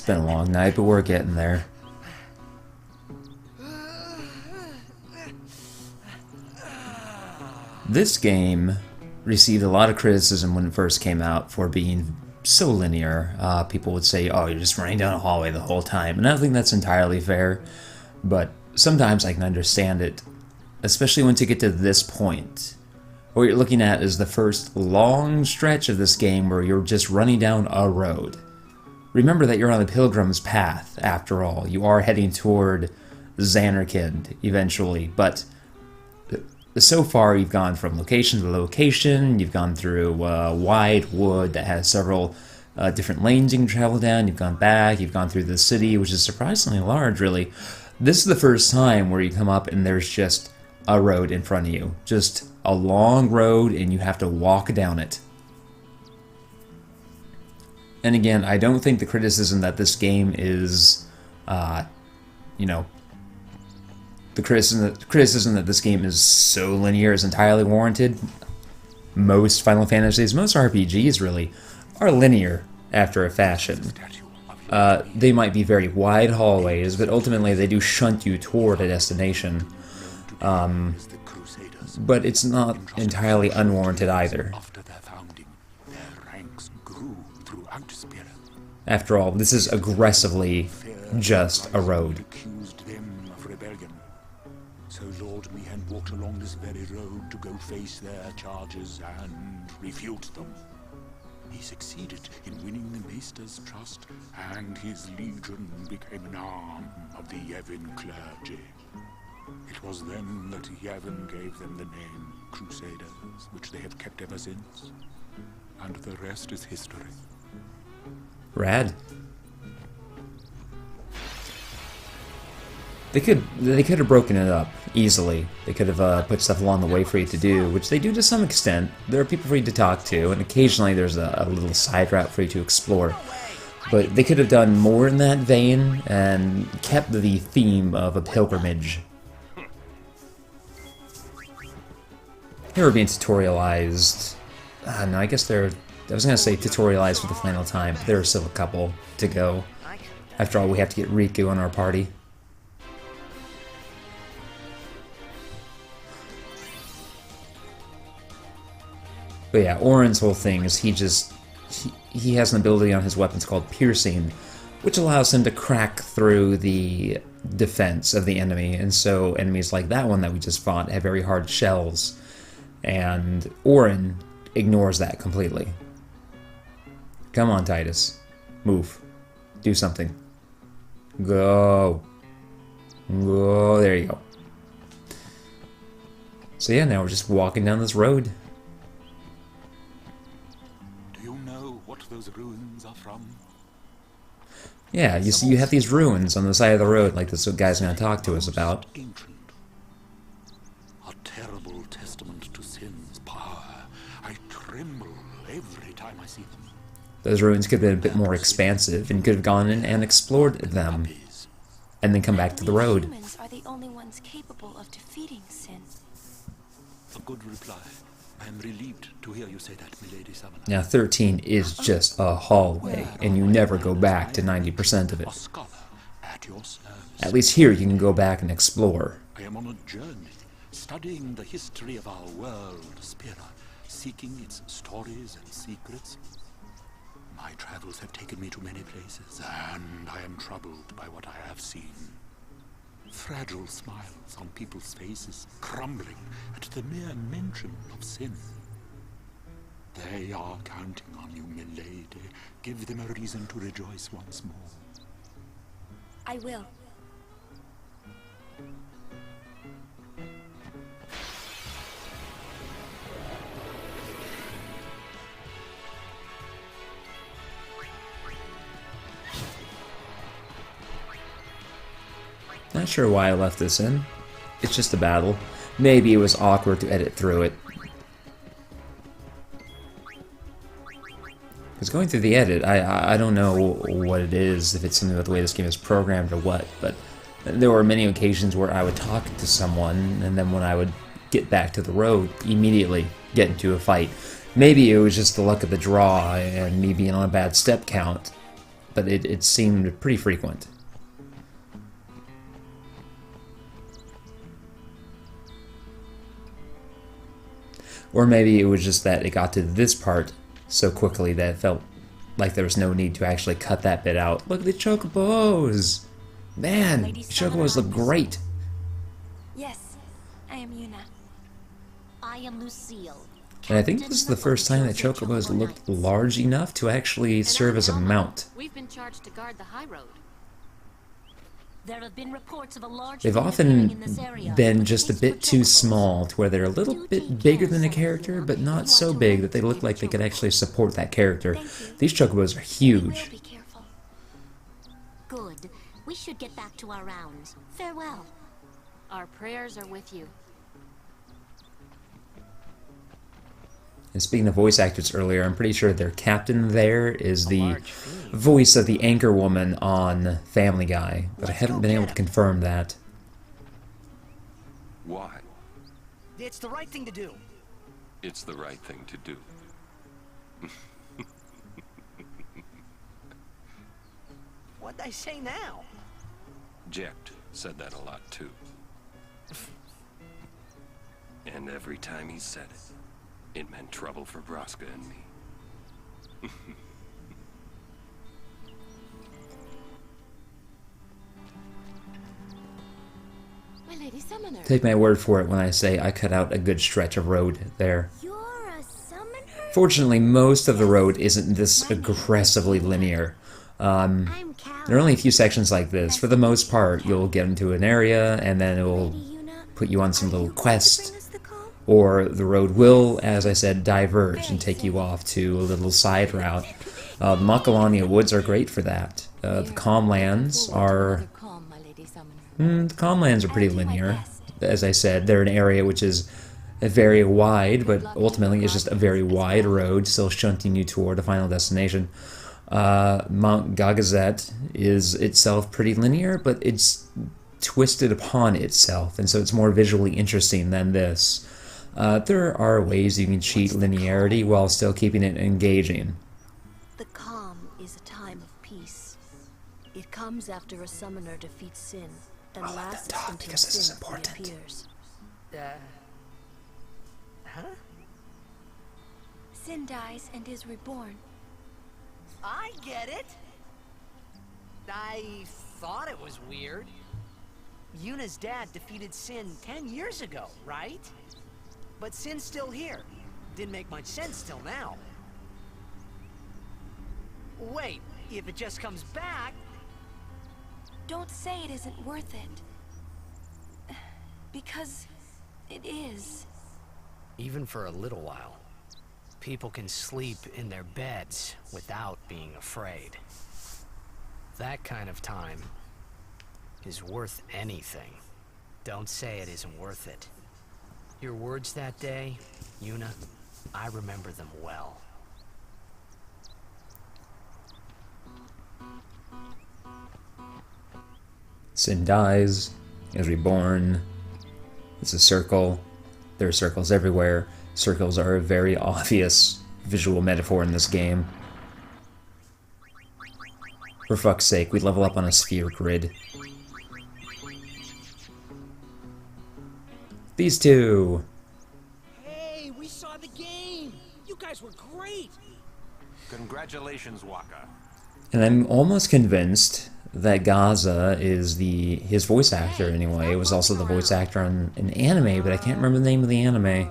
been a long night, but we're getting there. This game received a lot of criticism when it first came out for being so linear. People would say, oh, you're just running down a hallway the whole time. And I don't think that's entirely fair, but sometimes I can understand it, especially once you get to this point. What you're looking at is the first long stretch of this game where you're just running down a road. Remember that you're on the Pilgrim's Path, after all. You are heading toward Xanarkand eventually, but so far you've gone from location to location, you've gone through wide wood that has several different lanes you can travel down, you've gone back, you've gone through the city, which is surprisingly large, really. This is the first time where you come up and there's just a road in front of you. Just a long road, and you have to walk down it. And again, I don't think the criticism that this game is, you know, the criticism that this game is so linear is entirely warranted. Most Final Fantasies, most RPGs really, are linear after a fashion. They might be very wide hallways, but ultimately they do shunt you toward a destination. But it's not entirely unwarranted either. After all, this is aggressively just a road. So Lord Meehan walked along this very road to go face their charges and refute them. He succeeded in winning the Maester's trust, and his legion became an arm of the Yevon clergy. It was then that Yevon gave them the name Crusaders, which they have kept ever since. And the rest is history. Rad. They could have broken it up easily. They could have put stuff along the way for you to do, which they do to some extent. There are people for you to talk to, and occasionally there's a little side route for you to explore. But they could have done more in that vein and kept the theme of a pilgrimage. They were being tutorialized. No, I guess I was going to say tutorialized for the final time, but there are still a couple to go. After all, we have to get Riku in our party. But yeah, Auron's whole thing is he has an ability on his weapons called Piercing, which allows him to crack through the defense of the enemy, and so enemies like that one that we just fought have very hard shells, and Auron ignores that completely. Come on, Titus. Move. Do something. Go. Go. There you go. So yeah, now we're just walking down this road. Those ruins are from? Yeah, you see, you have these ruins on the side of the road, like this guy's going to talk to us about. Ancient. A terrible testament to sin's power. I tremble every time I see them. Those ruins could have been a bit more expansive, and you could have gone in and explored them, and then come back to the road. Humans are the only ones capable of defeating sin. A good reply. I am relieved to hear you say that, milady Summoner. Now, 13 is just a hallway, and you never go back to 90% of it. A scholar at your service. At least here you can go back and explore. I am on a journey, studying the history of our world, Spira, seeking its stories and secrets. My travels have taken me to many places, and I am troubled by what I have seen. Fragile smiles on people's faces, crumbling at the mere mention of sin. They are counting on you, milady. Give them a reason to rejoice once more. I will. Not sure why I left this in. It's just a battle. Maybe it was awkward to edit through it. Because going through the edit, I don't know what it is, if it's something about the way this game is programmed or what, but there were many occasions where I would talk to someone, and then when I would get back to the road, immediately get into a fight. Maybe it was just the luck of the draw and me being on a bad step count, but it seemed pretty frequent. Or maybe it was just that it got to this part so quickly that it felt like there was no need to actually cut that bit out. Look at the chocobos! Man, the chocobos look great! Yes, I am Yuna. I am Lucille. And I think this is the first time that chocobos looked large enough to actually serve as a mount. We've been charged to guard the high road. There have been reports of a large They've fleet appearing in often this area. been just a bit too small to where they're a little bit bigger than a character, but not so big that they look like they could actually support that character. These chocobos are We will huge. be careful. Good. We should get back to our rounds. Farewell. Our prayers are with you. And speaking of voice actors earlier, I'm pretty sure their captain there is the voice of the anchor woman on Family Guy, but I haven't been able to confirm that. Why? It's the right thing to do. It's the right thing to do. What'd I say now? Jecht said that a lot too. And every time he said it, it meant trouble for Braska and me. My Lady Summoner. Take my word for it when I say I cut out a good stretch of road there. You're a summoner? Fortunately, most of the road isn't this aggressively linear. I'm There are only a few sections like this. For the most part, you'll get into an area, and then it will put you on some little quest, or the road will, as I said, diverge and take you off to a little side route. The Makalania Woods are great for that. The Calmlands are... the Calmlands are pretty linear. As I said, they're an area which is very wide, but ultimately is just a very wide road, still shunting you toward a final destination. Mount Gagazet is itself pretty linear, but it's twisted upon itself, and so it's more visually interesting than this. There are ways you can cheat linearity while still keeping it engaging. The calm is a time of peace. It comes after a summoner defeats sin and I'll let them lasts talk, until because this is sin important. reappears. Huh? Sin dies and is reborn. I get it. I thought it was weird. Yuna's dad defeated Sin 10 years ago, right? But Sin's still here. Didn't make much sense till now. Wait, if it just comes back... Don't say it isn't worth it. Because it is. Even for a little while, people can sleep in their beds without being afraid. That kind of time is worth anything. Don't say it isn't worth it. Your words that day, Yuna, I remember them well. Sin dies, is reborn. It's a circle. There are circles everywhere. Circles are a very obvious visual metaphor in this game. For fuck's sake, we level up on a sphere grid. These two! Hey, we saw the game! You guys were great! Congratulations, Waka. And I'm almost convinced that Gaza is his voice actor anyway. It was also the voice actor on an anime, but I can't remember the name of the anime.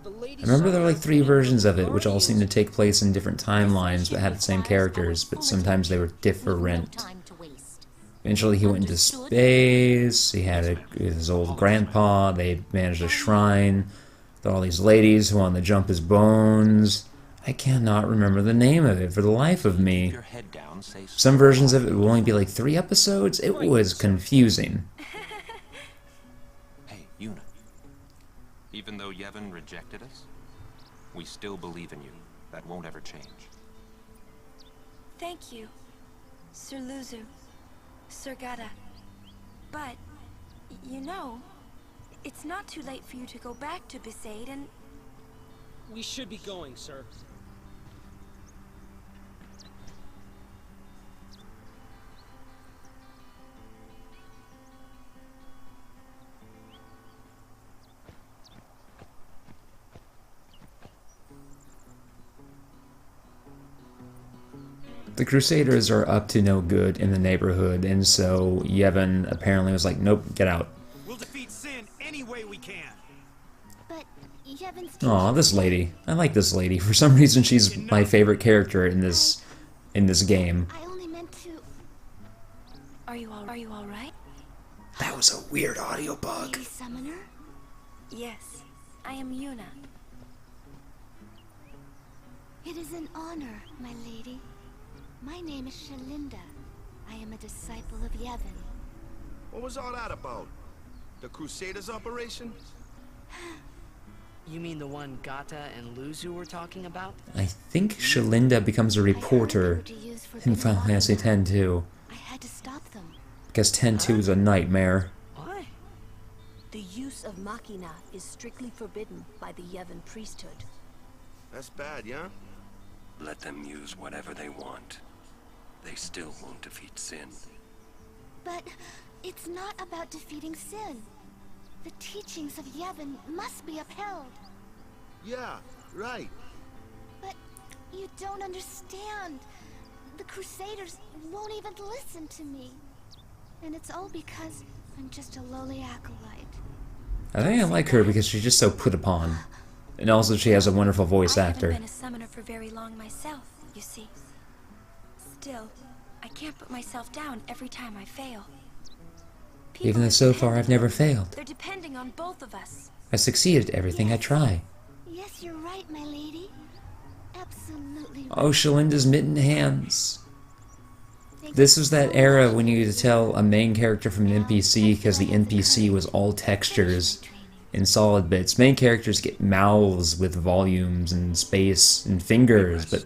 I remember there were like 3 versions of it, which all seemed to take place in different timelines, but had the same characters, but sometimes they were different. Eventually he went into space, he had his old grandpa, they managed a shrine, with all these ladies who wanted to jump his bones. I cannot remember the name of it for the life of me. Your head down, say Some versions of it will only be like 3 episodes. It was confusing. Hey, Yuna. Even though Yevon rejected us, we still believe in you. That won't ever change. Thank you, Sir Luzu, Sir Gada. But, you know, it's not too late for you to go back to Besaid and... We should be going, sir. The Crusaders are up to no good in the neighborhood, and so Yevon apparently was like, nope, get out. We'll defeat Sin any way we can. But Yevon's Aw, this lady. I like this lady. For some reason, she's my favorite character in this game. I only meant to... Are you all right? That was a weird audio bug. Lady Summoner? Yes, I am Yuna. It is an honor, my lady. My name is Shalinda. I am a disciple of Yevon. What was all that about? The Crusaders operation? You mean the one Gata and Luzu were talking about? I think Shalinda becomes a reporter in Final Fantasy X too. I had to stop them. Because 10-2 is a nightmare. Why? The use of machina is strictly forbidden by the Yevon priesthood. That's bad, yeah? Let them use whatever they want. They still won't defeat Sin. But it's not about defeating Sin. The teachings of Yevon must be upheld. Yeah, right. But you don't understand. The Crusaders won't even listen to me. And it's all because I'm just a lowly acolyte. I think I like her because she's just so put upon. And also she has a wonderful voice actor. I haven't been a summoner for very long myself, you see. Still, I can't put myself down every time I fail. People Even though are so far depending I've never on- failed. They're depending on both of us. I succeeded at everything I try. Yes, you're right, my lady. Absolutely right. Oh, Shalinda's mitten hands. Thank This you was that so era much when you for could tell a main character from an Now, NPC because the I have the NPC was courage all to finish textures my training. and solid bits. Main characters get mouths with volumes and space and fingers, but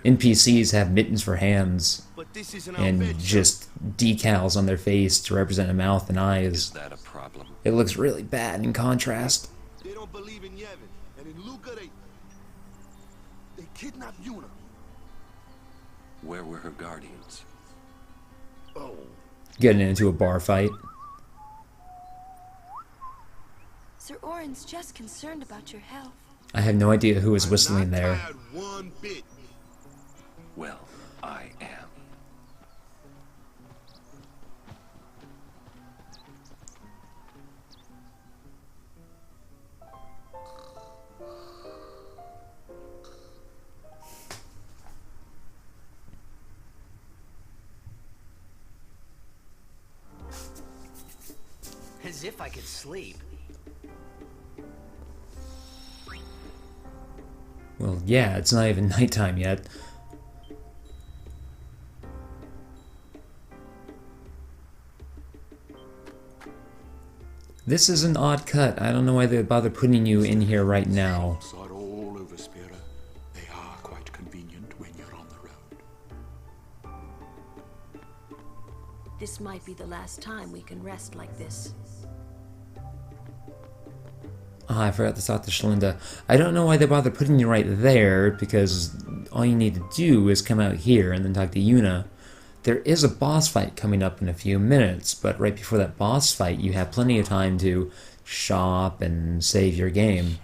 NPCs have mittens for hands But this isn't our and bed, just decals on their face to represent a mouth and Is eyes. that a problem? It looks really bad in contrast. They don't believe in Yevon, and in Luca they kidnapped Yuna. Where were her guardians? Oh, Getting into a bar fight. Sir Orin's just concerned about your health. I have no idea who was whistling I'm not there. tired one bit. Well, I am. As if I could sleep. Well, yeah, it's not even nighttime yet. This is an odd cut. I don't know why they bother putting you in here right now. Roads are all over Spira. They are quite convenient when you're on the road. This might be the last time we can rest like this. Ah, I forgot to talk to Shalinda. I don't know why they bother putting you right there, because all you need to do is come out here and then talk to Yuna. There is a boss fight coming up in a few minutes, but right before that boss fight, you have plenty of time to shop and save your game.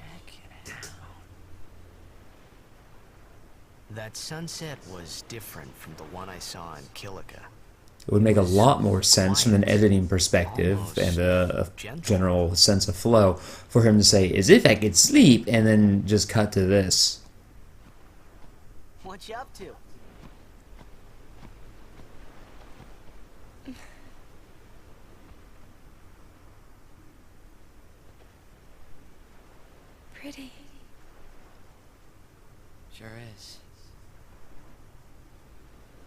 That sunset was different from the one I saw in Kilika. It would make a lot more sense from an editing perspective and a general sense of flow for him to say, as if I could sleep, and then just cut to this. What you up to? Pretty. Sure is.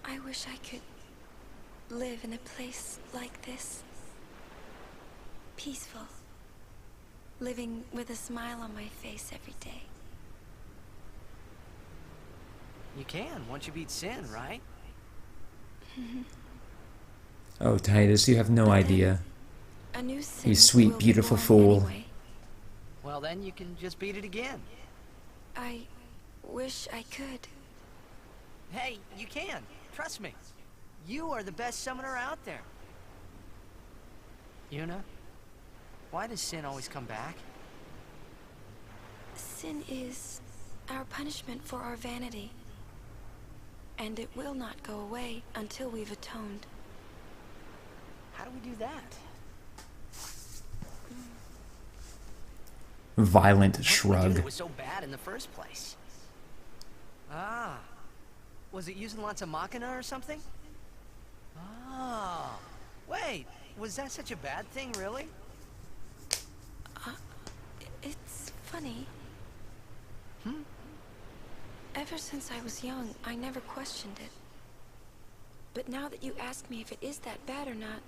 I wish I could live in a place like this. Peaceful. Living with a smile on my face every day. You can, once you beat Sin, right? Oh, Titus, you have no idea. A new sin You sweet, will be beautiful born fool. Anyway. Well, then you can just beat it again. I wish I could. Hey, you can. Trust me. You are the best summoner out there. Yuna, why does Sin always come back? Sin is our punishment for our vanity. And it will not go away until we've atoned. How do we do that? Violent What did we do shrug. that was so bad in the first place? Ah, was it using lots of Machina or something? Oh, wait, was that such a bad thing, really? It's funny. Ever since I was young, I never questioned it. But now that you ask me if it is that bad or not,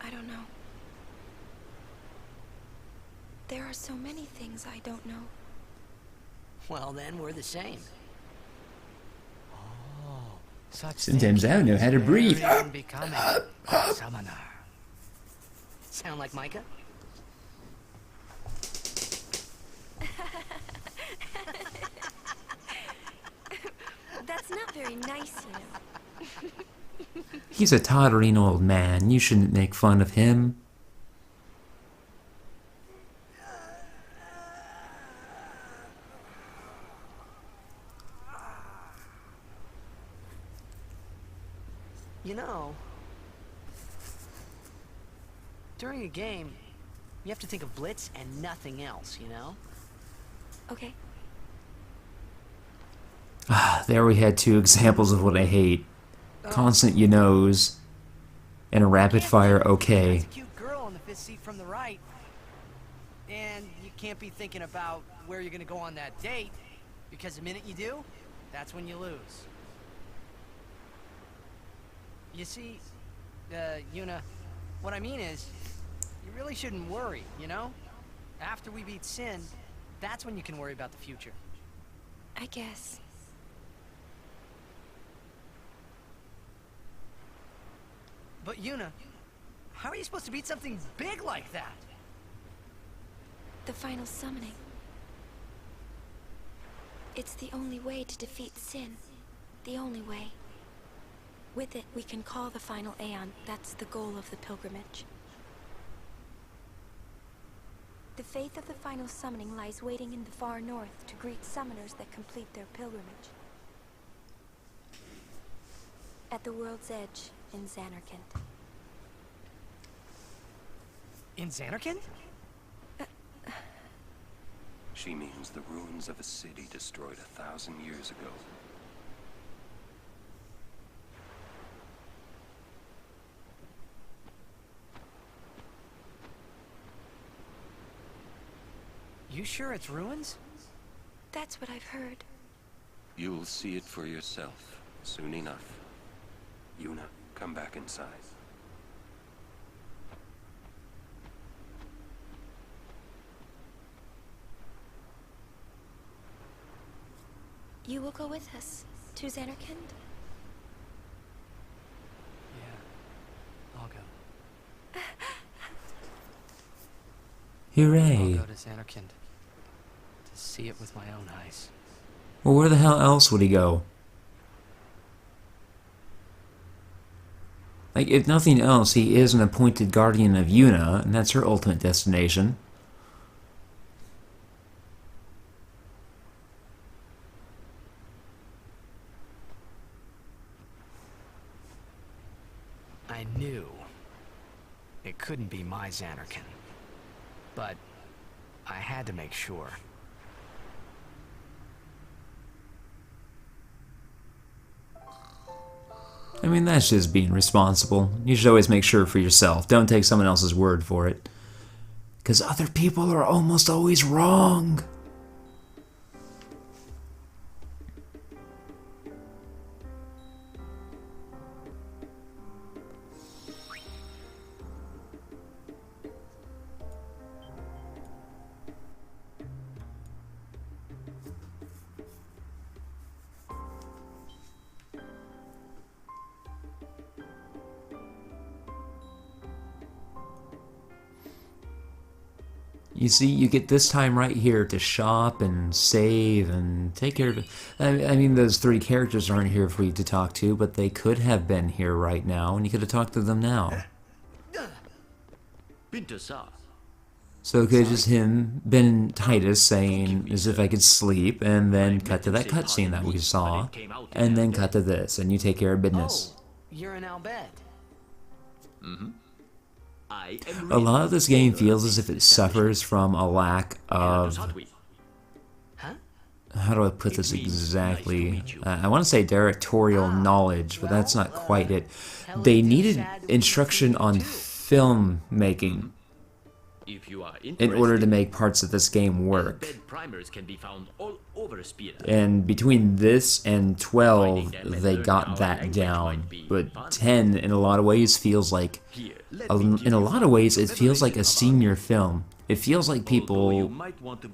I don't know. There are so many things I don't know. Well, then we're the same. Oh, such Sometimes I don't know how to breathe. Becoming a summoner. Sound like Micah? That's not very nice, you know. He's a tottering old man. You shouldn't make fun of him. You know, during a game, you have to think of Blitz and nothing else, you know? Okay. There we had two examples of what I hate. Constant you knows, and a rapid fire okay. There's a cute girl in the fifth seat from the right. And you can't be thinking about where you're gonna go on that date, because the minute you do, that's when you lose. You see, Yuna, what I mean is, you really shouldn't worry, you know? After we beat Sin, that's when you can worry about the future. I guess. But Yuna, how are you supposed to beat something big like that? The final summoning. It's the only way to defeat Sin. The only way. With it, we can call the final Aeon. That's the goal of the pilgrimage. The faith of the final summoning lies waiting in the far north to greet summoners that complete their pilgrimage. At the world's edge in Xanarkand. In Xanarkand? She means the ruins of a city destroyed 1,000 years ago. You sure it's ruins? That's what I've heard. You'll see it for yourself soon enough. Yuna, come back inside. You will go with us to Xanarkand? Yeah, I'll go. Hooray. I'll go to Xanarkand to see it with my own eyes. Well, where the hell else would he go? Like, if nothing else, he is an appointed guardian of Yuna, and that's her ultimate destination. I knew it couldn't be my Xanarkand, but I had to make sure. I mean, that's just being responsible. You should always make sure for yourself. Don't take someone else's word for it. Because other people are almost always wrong. You see, you get this time right here to shop and save and take care of it. I mean, those three characters aren't here for you to talk to, but they could have been here right now, and you could have talked to them now. Binta Sa, So it could have just been Titus saying as if I could sleep, and then cut to that cutscene that we saw, and then cut to this, and you take care of business. Oh, you're in Al Bhed. A lot of this game feels as if it suffers from a lack of... How do I put this exactly? I want to say directorial knowledge, but that's not quite it. They needed instruction on filmmaking in order to make parts of this game work. And between this and 12, they got that down. But 10, in a lot of ways, feels like... In a lot of ways, it feels like a senior film. It feels like people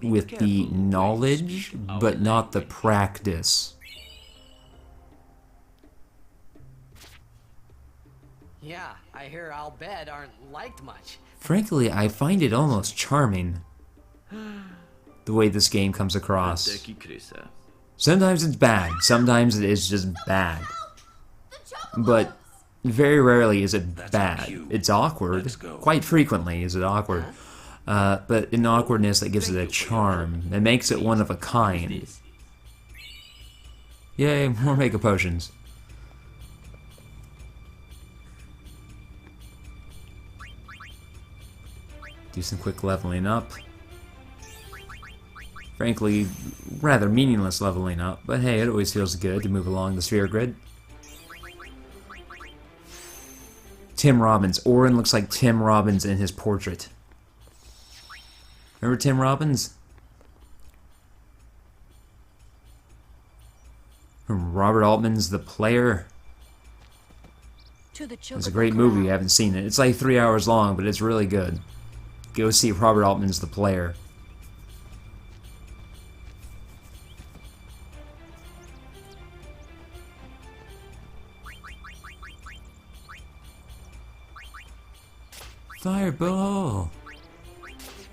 with the knowledge, but not the practice. Yeah, I hear Al Bhed aren't liked much. Frankly, I find it almost charming, the way this game comes across. Sometimes it's bad, sometimes it is just bad. But very rarely is it bad. It's awkward. Quite frequently is it awkward. But an awkwardness that gives it a charm. It makes it one of a kind. Yay, more makeup potions. Do some quick leveling up. Frankly, rather meaningless leveling up, but hey, it always feels good to move along the sphere grid. Tim Robbins. Orin looks like Tim Robbins in his portrait. Remember Tim Robbins? From Robert Altman's The Player. It's a great movie, you haven't seen it. It's like 3 hours long, but it's really good. Go see Robert Altman's The Player. Fireball!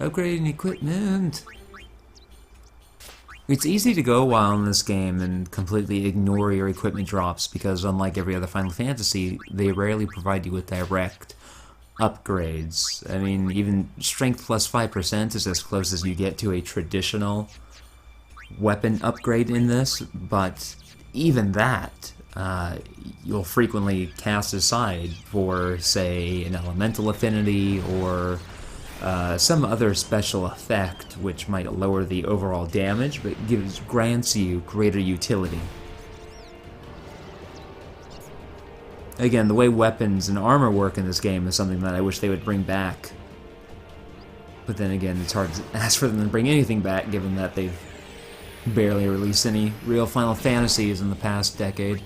Upgrading equipment! It's easy to go a while in this game and completely ignore your equipment drops because unlike every other Final Fantasy, they rarely provide you with direct upgrades. I mean, even strength plus 5% is as close as you get to a traditional weapon upgrade in this, but even that, you'll frequently cast aside for, say, an elemental affinity or some other special effect which might lower the overall damage but grants you greater utility. Again, the way weapons and armor work in this game is something that I wish they would bring back. But then again, it's hard to ask for them to bring anything back given that they've barely released any real Final Fantasies in the past decade.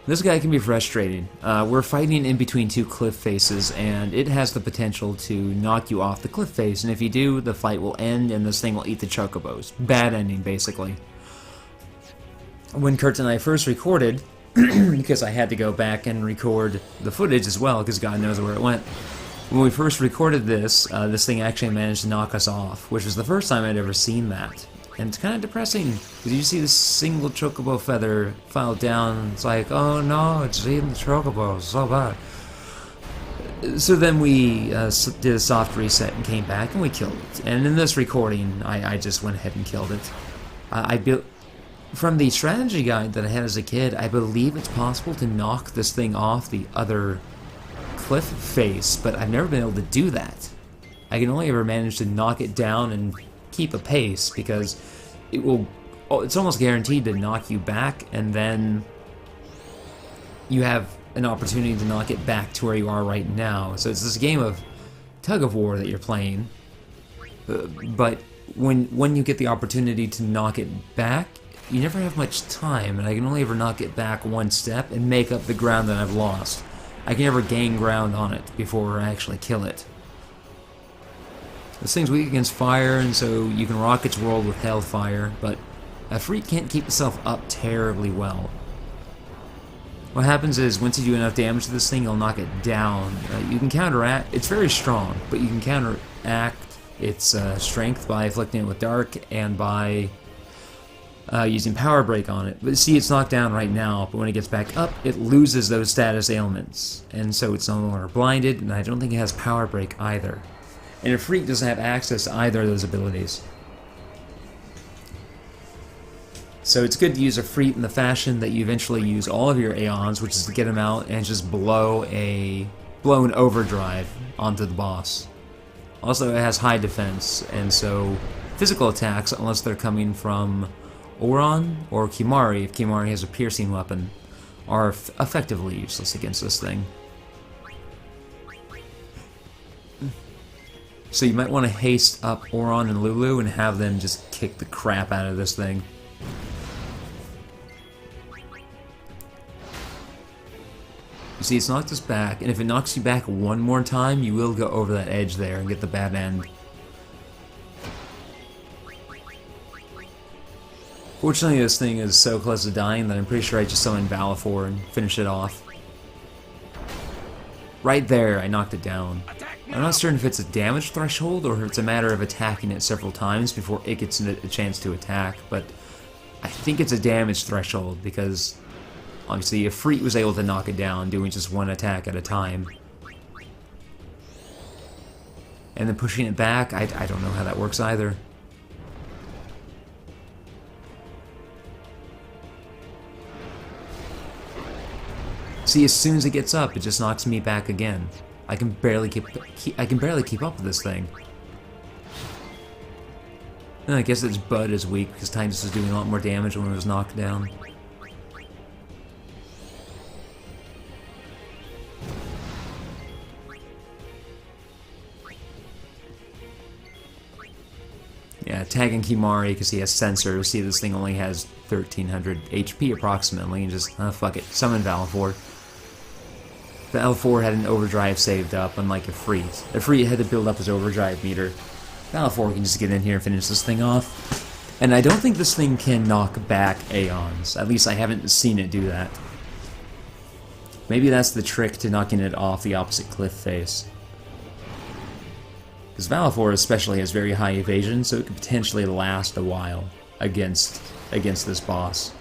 This guy can be frustrating. We're fighting in between two cliff faces, and it has the potential to knock you off the cliff face, and if you do, the fight will end and this thing will eat the chocobos. Bad ending, basically. When Kurt and I first recorded, because I had to go back and record the footage as well, because God knows where it went. When we first recorded this, this thing actually managed to knock us off, which was the first time I'd ever seen that. And it's kind of depressing, because you see this single chocobo feather file down, it's like, oh no, it's eating the chocobo, so bad. So then we did a soft reset and came back and we killed it. And in this recording, I just went ahead and killed it. From the strategy guide that I had as a kid, I believe it's possible to knock this thing off the other cliff face, but I've never been able to do that. I can only ever manage to knock it down and keep a pace, because it's almost guaranteed to knock you back, and then you have an opportunity to knock it back to where you are right now. So it's this game of tug of war that you're playing, but when you get the opportunity to knock it back, you never have much time, and I can only ever knock it back one step and make up the ground that I've lost. I can never gain ground on it before I actually kill it. This thing's weak against fire, and so you can rock its world with hellfire, but a freak can't keep itself up terribly well. What happens is, once you do enough damage to this thing, you'll knock it down. You can counteract, it's very strong, but you can counteract its strength by afflicting it with dark and by using Power Break on it. But see, it's knocked down right now, but when it gets back up, it loses those status ailments. And so it's no longer blinded, and I don't think it has Power Break either. And Ifrit doesn't have access to either of those abilities. So it's good to use Ifrit in the fashion that you eventually use all of your Aeons, which is to get them out and just blow an overdrive onto the boss. Also, it has high defense, and so physical attacks, unless they're coming from Oron or Kimahri, if Kimahri has a piercing weapon, are effectively useless against this thing. So you might want to haste up Oron and Lulu and have them just kick the crap out of this thing. You see, it's knocked us back, and if it knocks you back one more time, you will go over that edge there and get the bad end. Fortunately, this thing is so close to dying that I'm pretty sure I just summoned Valifor and finished it off. Right there, I knocked it down. I'm not certain if it's a damage threshold or if it's a matter of attacking it several times before it gets a chance to attack, but I think it's a damage threshold because obviously Ifrit was able to knock it down doing just one attack at a time. And then pushing it back, I don't know how that works either. See, as soon as it gets up, it just knocks me back again. I can barely keep up with this thing. And I guess its Bud is weak because Titus was doing a lot more damage when it was knocked down. Yeah, tagging Kimahri because he has sensors. See, this thing only has 1300 HP approximately, and just, fuck it, summon Valifor. Valifor had an overdrive saved up, unlike Ifrit. Ifrit had to build up his overdrive meter. Valifor can just get in here and finish this thing off. And I don't think this thing can knock back Aeons. At least I haven't seen it do that. Maybe that's the trick to knocking it off the opposite cliff face. Because Valifor especially has very high evasion, so it could potentially last a while against this boss.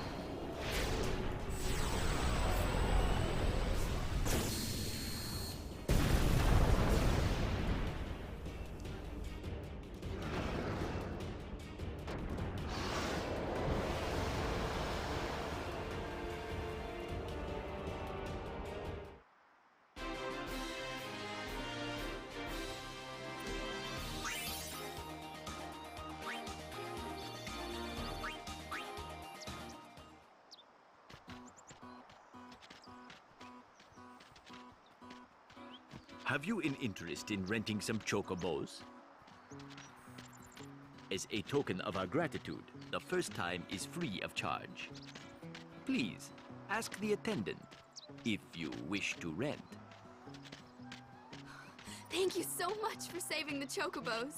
Have you an interest in renting some chocobos? As a token of our gratitude, the first time is free of charge. Please, ask the attendant if you wish to rent. Thank you so much for saving the chocobos.